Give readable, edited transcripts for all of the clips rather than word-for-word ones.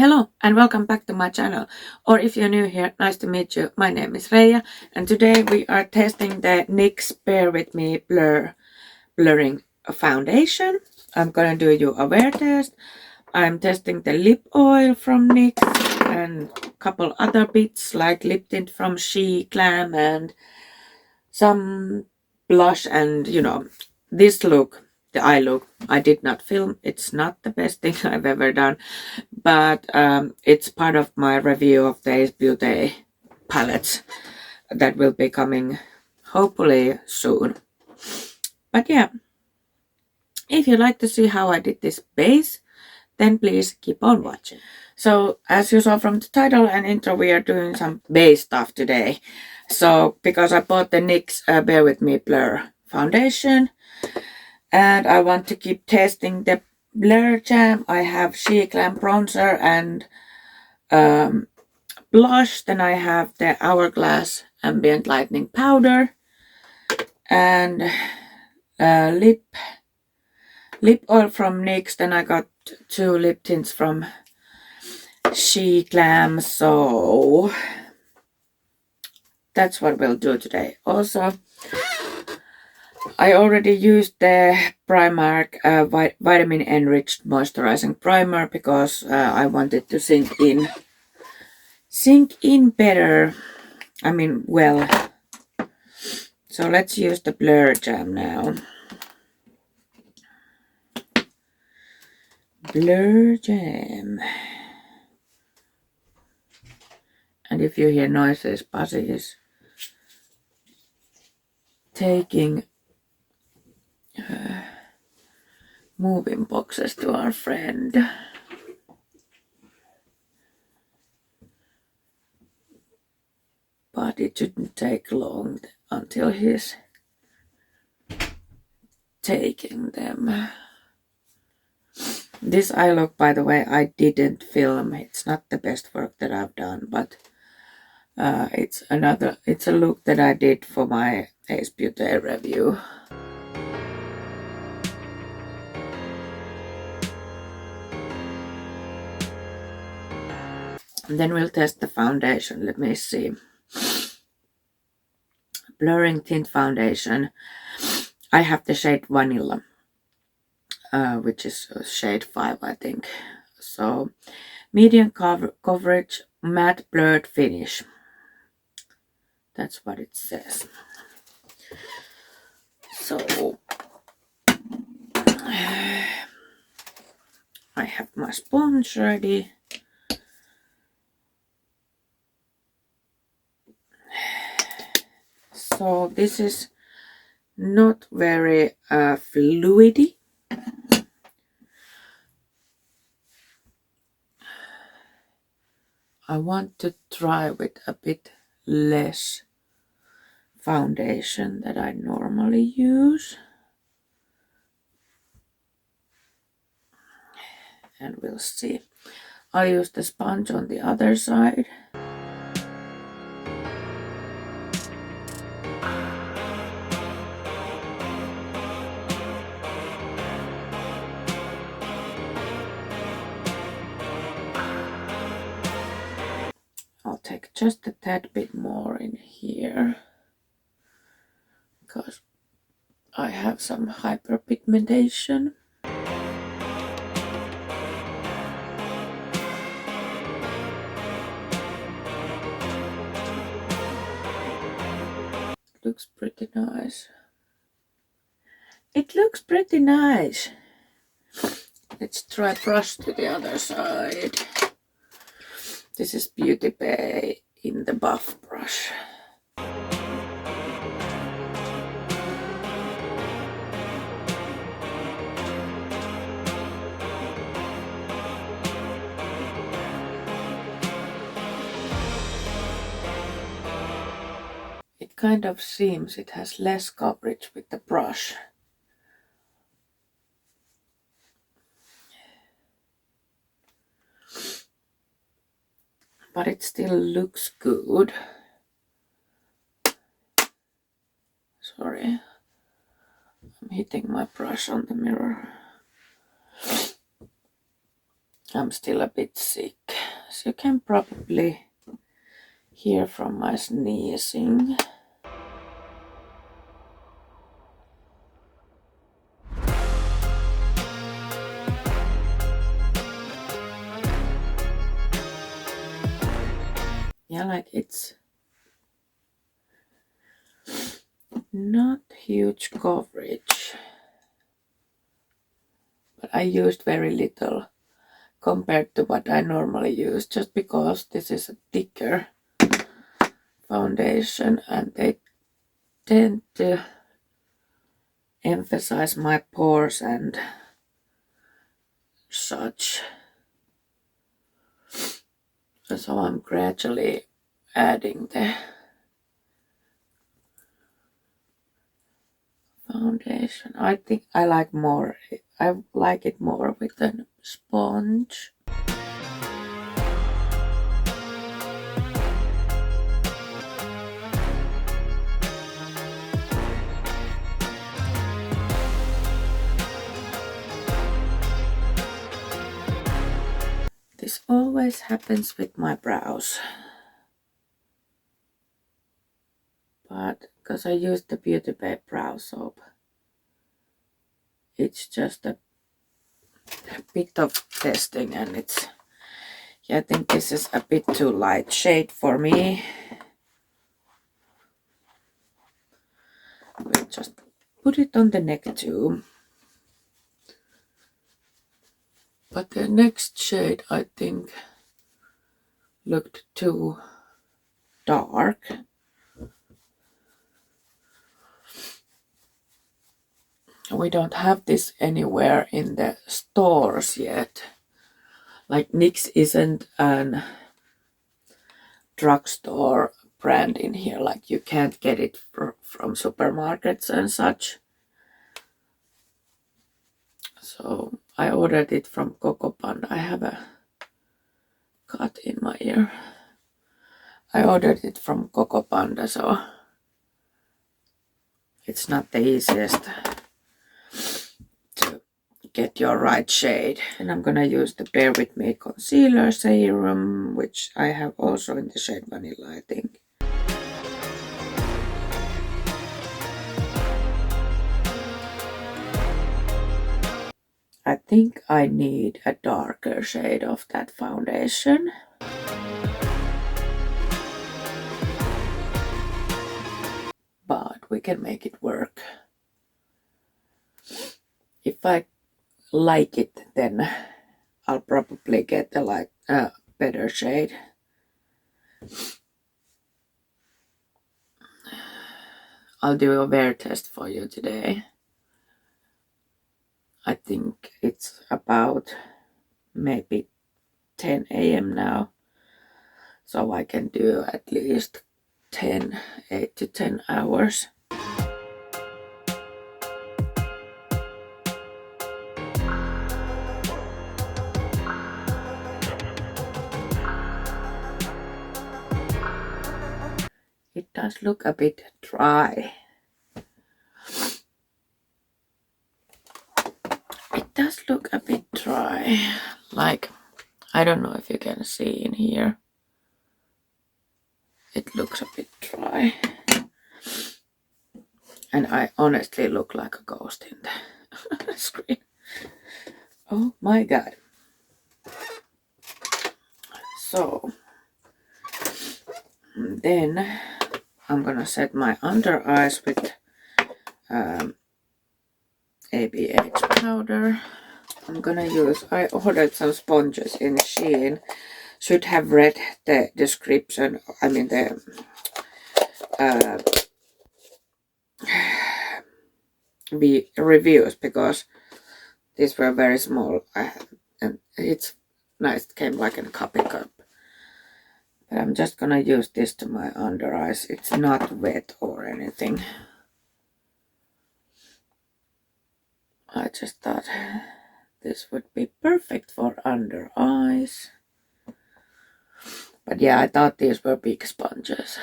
Hello and welcome back to my channel, or if you're new here, nice to meet you. My name is Reija and today we are testing the Nyc Bare with me blurring foundation. I'm gonna do you a wear test. I'm testing the lip oil from Nyc and a couple other bits like lip tint from Glam and some blush and this look. The eye look I did not film. It's not the best thing I've ever done, but it's part of my review of the Ace Beauty palettes that will be coming hopefully soon. But yeah, if you like to see how I did this base, then please keep on watching. So as you saw from the title and intro, we are doing some base stuff today. So because I bought the Nyc Bare with me blur foundation, and I want to keep testing the blur jam. I have Glam bronzer and blush. Then I have the Hourglass ambient lightening powder and lip oil from Nyc. Then I got 2 lip tints from Glam. So that's what we'll do today. Also, I already used the Primark vitamin enriched moisturizing primer because I wanted to sink in better. I mean, well. So let's use the blur jam now. Blur jam. And if you hear noises, Pasi is taking moving boxes to our friend. But it shouldn't take long until he's taking them. This eye look, by the way, I didn't film. It's not the best work that I've done, but it's a look that I did for my Ace Beauty review. And then we'll test the foundation. Let me see. Blurring tint foundation. I have the shade Vanilla, which is shade 5, I think. So, medium coverage, matte blurred finish. That's what it says. So, I have my sponge ready. So this is not very fluidy. I want to try with a bit less foundation that I normally use. And we'll see. I'll use the sponge on the other side. I'll take just a tad bit more in here because I have some hyperpigmentation. Looks pretty nice. It looks pretty nice. Let's try brush to the other side. This is Beauty Bay in the buff brush. It kind of seems it has less coverage with the brush. But it still looks good. Sorry, I'm hitting my brush on the mirror. I'm still a bit sick. as you can probably hear from my sneezing. Yeah, like it's not huge coverage, but I used very little compared to what I normally use, just because this is a thicker foundation and they tend to emphasize my pores and such. So I'm gradually adding the foundation. I think I like it more with a sponge. This always happens with my brows. But because I used the Beauty Bay brow soap, it's just a bit of testing, and I think this is a bit too light shade for me. We'll just put it on the neck too. But the next shade, I think, looked too dark. We don't have this anywhere in the stores yet. Like NYX isn't a drugstore brand in here. Like you can't get it from supermarkets and such. So I ordered it from Coco Panda. I have a cut in my ear. I ordered it from Coco Panda, so it's not the easiest to get your right shade. And I'm gonna use the Bare With Me concealer serum, which I have also in the shade Vanilla, I think. I think I need a darker shade of that foundation. But we can make it work. If I like it, then I'll probably get the better shade. I'll do a wear test for you today. I think it's about maybe 10 a.m. now, so I can do at least 8 to 10 hours. It does look a bit dry. It does look a bit dry. Like, I don't know if you can see in here. It looks a bit dry. And I honestly look like a ghost in the screen. Oh my god. So, then I'm gonna set my under eyes with ABH powder. I'm gonna use, I ordered some sponges in Shein. Should have read the description, I mean the reviews, because these were very small. And it's nice, it came like in a coffee cup. But I'm just gonna use this to my under eyes. It's not wet or anything. I just thought this would be perfect for under eyes. But yeah, I thought these were big sponges.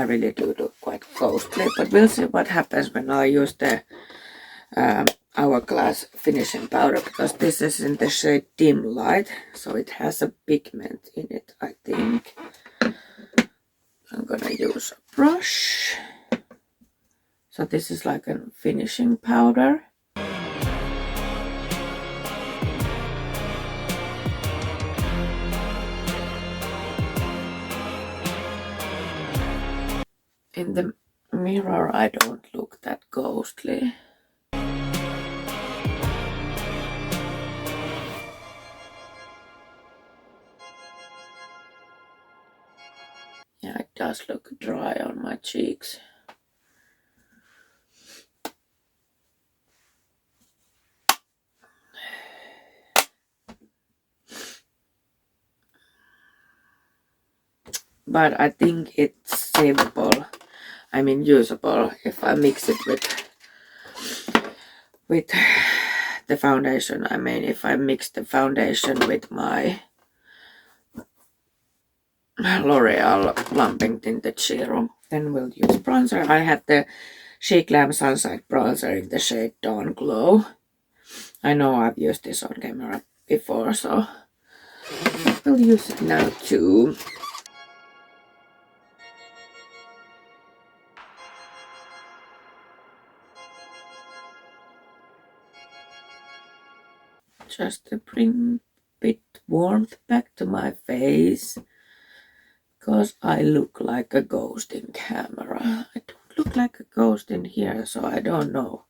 really do look quite ghostly, but we'll see what happens when I use the hourglass finishing powder, because this is in the shade dim light, so it has a pigment in it, I think. I'm gonna use a brush. So this is like a finishing powder. In the mirror I don't look that ghostly. Yeah, it does look dry on my cheeks. But I think it's savable. I mean usable if I mix it with the foundation. I mean if I mix the foundation with my L'Oreal Plumping Tinted Serum. Then we'll use bronzer. I have the Chic Glam Sunside Bronzer in the shade Dawn Glow. I know I've used this on camera before, so we'll use it now too. Just to bring a bit warmth back to my face, because I look like a ghost in camera. I don't look like a ghost in here, so I don't know.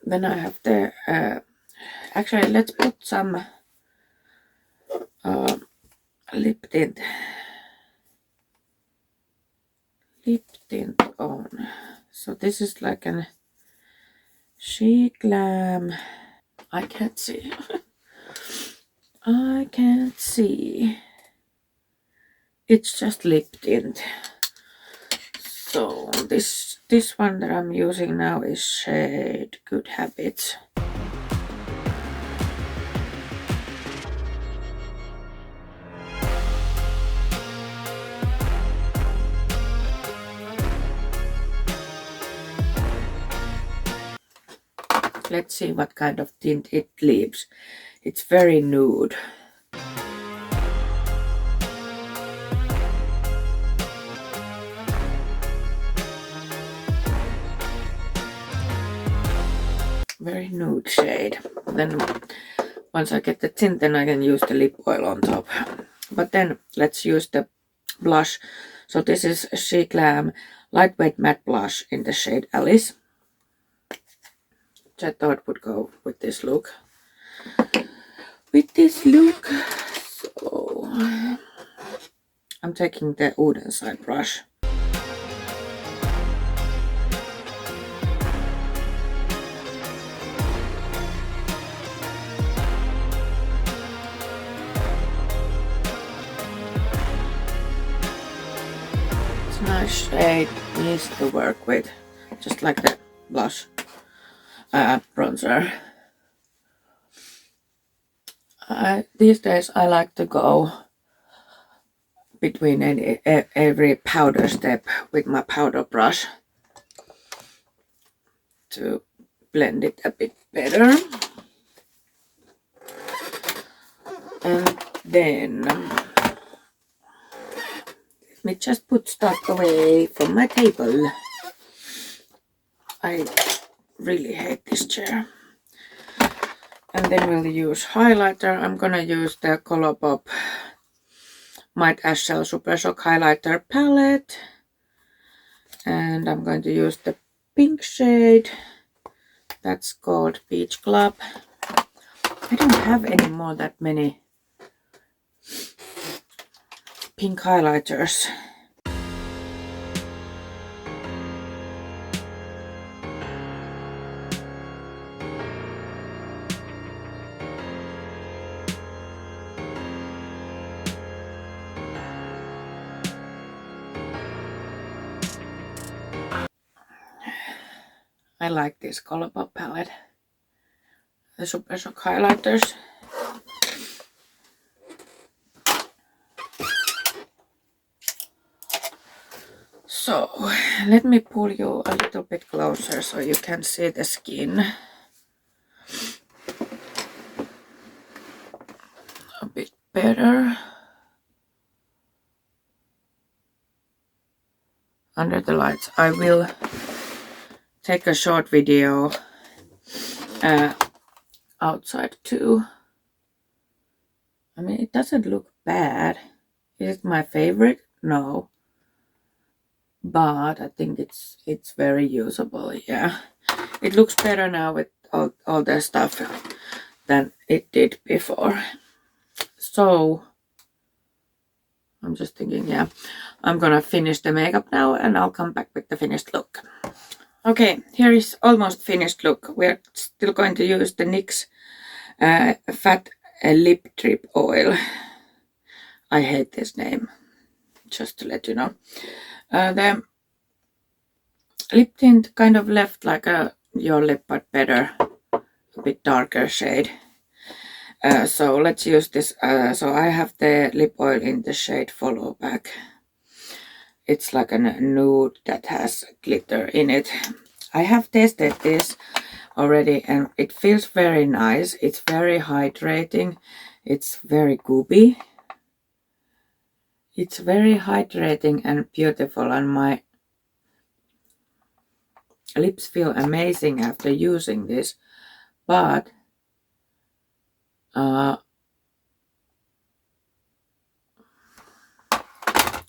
Then I have the actually let's put some lip tint on. So this is like an Chic Glam. I can't see. I can't see. It's just lip tint. So this one that I'm using now is shade Good Habits. Let's see what kind of tint it leaves. It's very nude. Very nude shade. Then once I get the tint, then I can use the lip oil on top. But then let's use the blush. So this is Chic Glam Lightweight Matte Blush in the shade Alice. Which I thought would go with this look. So I'm taking the wooden side brush. Nice shade, easy to work with, just like the blush bronzer. These days I like to go between every powder step with my powder brush to blend it a bit better. And then let me just put stuff away from my table. I really hate this chair. And then we'll use highlighter. I'm gonna use the Colourpop Might As Shell Super Shock Highlighter Palette. And I'm going to use the pink shade. That's called Beach Club. I don't have any more that many pink highlighters. I like this Colourpop palette. The Super Shock highlighters. So, let me pull you a little bit closer so you can see the skin a bit better. Under the lights. I will take a short video outside too. I mean, it doesn't look bad. Is it my favorite? No. But I think it's very usable, yeah. It looks better now with all the stuff than it did before. So, I'm just thinking, yeah, I'm gonna finish the makeup now and I'll come back with the finished look. Okay, here is almost finished look. We're still going to use the NYX Fat Lip Trip Oil. I hate this name, just to let you know. The lip tint kind of left like your lip, but better, a bit darker shade. So let's use this. So I have the lip oil in the shade Follow Back. It's like a nude that has glitter in it. I have tested this already and it feels very nice. It's very hydrating. It's very gooby. It's very hydrating and beautiful, and my lips feel amazing after using this, but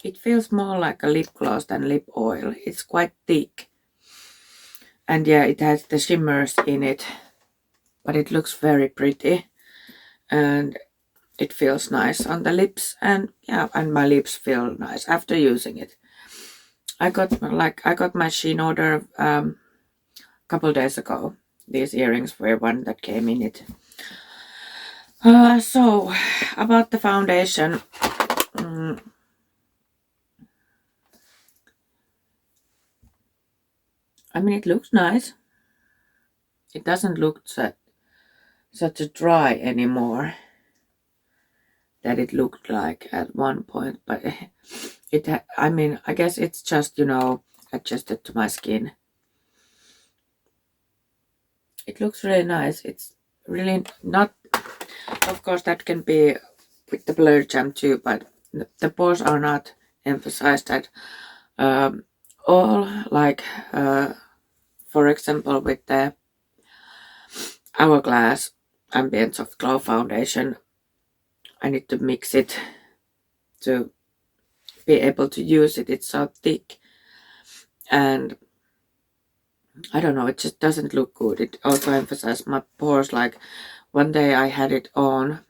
it feels more like a lip gloss than lip oil. It's quite thick, and yeah, it has the shimmers in it, but it looks very pretty and it feels nice on the lips, and yeah, and my lips feel nice after using it. I got my Shein order a couple days ago. These earrings were one that came in it. So about the foundation, I mean, it looks nice. It doesn't look such a dry anymore that it looked like at one point, but I mean, I guess it's just, you know, adjusted to my skin. It looks really nice. It's really not, of course that can be with the blur jam too, but the pores are not emphasized at all, like for example with the Hourglass Ambient Soft Glow Foundation. I need to mix it to be able to use it. It's so thick and I don't know, it just doesn't look good. It also emphasizes my pores. Like one day I had it on,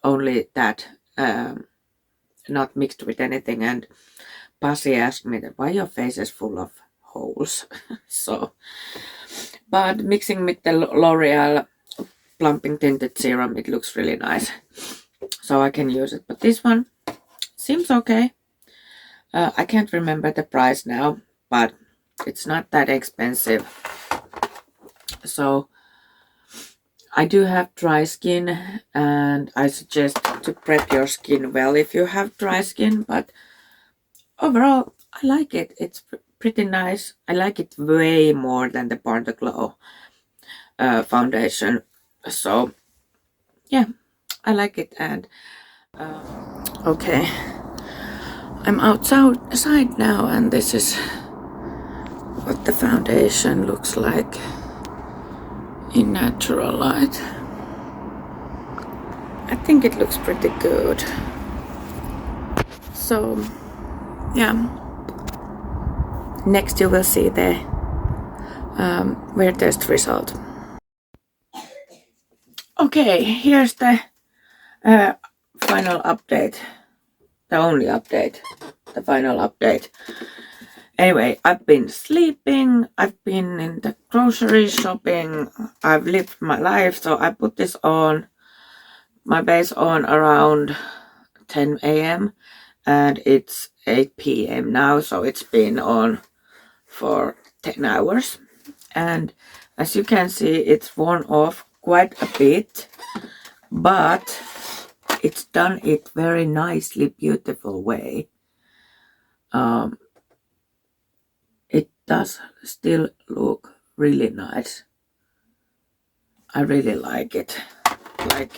only that, not mixed with anything, and Pasi asked me that why your face is full of holes. So, but mixing with the L'Oreal Plumping Tinted Serum, it looks really nice. So I can use it, but this one seems okay. I can't remember the price now, but it's not that expensive. So I do have dry skin, and I suggest to prep your skin well if you have dry skin, but overall I like it. It's pretty nice. I like it way more than the Born to Glow foundation. So yeah, I like it. And okay, I'm outside now, and this is what the foundation looks like in natural light. I think it looks pretty good. So yeah, next you will see the wear test result. Okay, here's the final update. The only update. The final update. Anyway, I've been sleeping, I've been in the grocery shopping, I've lived my life, so I put this on, my base on around 10 a.m. and it's 8 p.m. now, so it's been on for 10 hours. and as you can see, it's worn off quite a bit, but it's done it very nicely, beautiful way. It does still look really nice. I really like it. Like,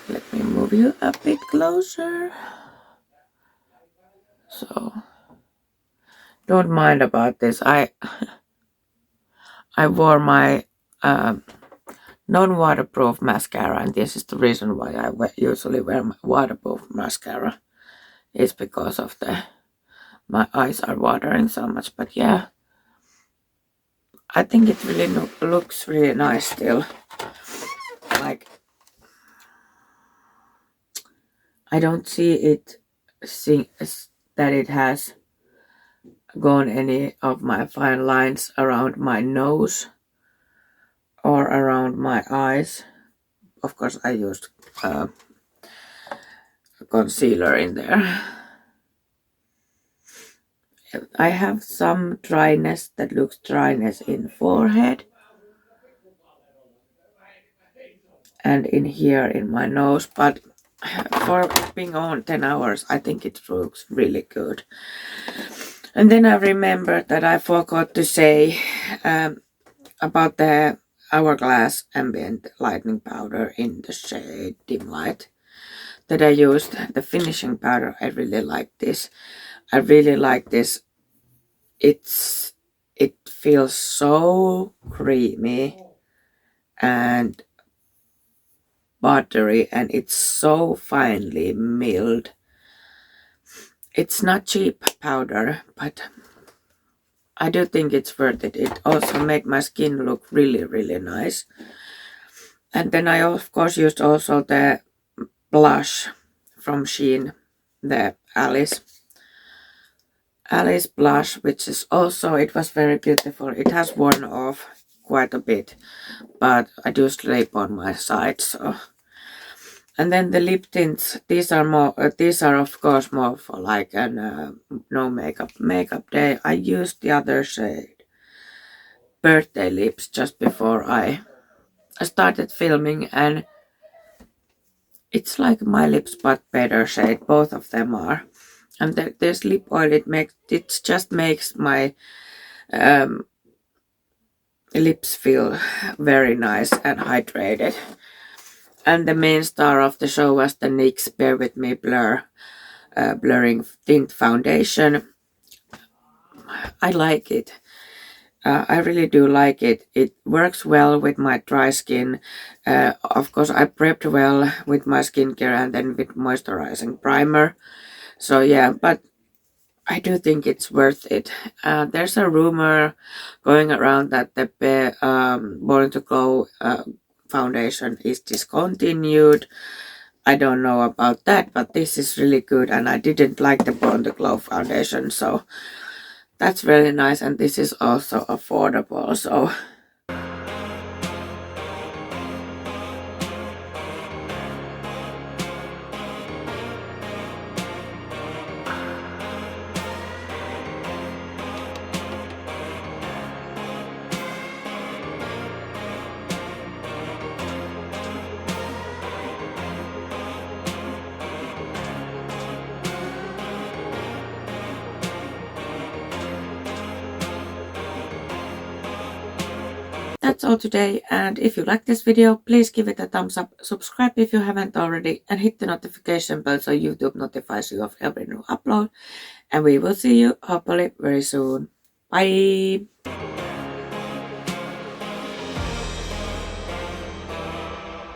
let me move you a bit closer. So don't mind about this. I wore my non-waterproof mascara, and this is the reason why I usually wear my waterproof mascara. It's because of my eyes are watering so much. But yeah, I think it really looks really nice still. Like, I don't see it that it has gone any of my fine lines around my nose or around my eyes. Of course, I used concealer in there. I have some dryness that looks dryness in forehead and in here in my nose, but for being on 10 hours, I think it looks really good. And then I remembered that I forgot to say about the Hourglass Ambient Lightening Powder in the shade Dim Light that I used. The finishing powder, I really like this. I really like this. It feels so creamy and buttery, and it's so finely milled. It's not cheap powder, but I do think it's worth it. It also made my skin look really, really nice. And then I of course used also the blush from Shein, the Alice blush, which is also, it was very beautiful. It has worn off quite a bit, but I do sleep on my side, so. And then the lip tints, these are of course more for like an no makeup day. I used the other shade, Birthday Lips, just before I started filming, and it's like my lips but better shade. Both of them are. And this lip oil, it just makes my lips feel very nice and hydrated. And the main star of the show was the NYX Bare with Me blurring tint foundation. I like it. I really do like it. It works well with my dry skin. Of course, I prepped well with my skincare and then with moisturizing primer. So yeah, but I do think it's worth it. There's a rumor going around that the Born to Glow foundation is discontinued. I don't know about that, but this is really good, and I didn't like the Born to Glow foundation, so that's really nice, and this is also affordable, so. That's all today, and if you like this video, please give it a thumbs up, subscribe if you haven't already, and hit the notification bell so YouTube notifies you of every new upload. And we will see you hopefully very soon. Bye!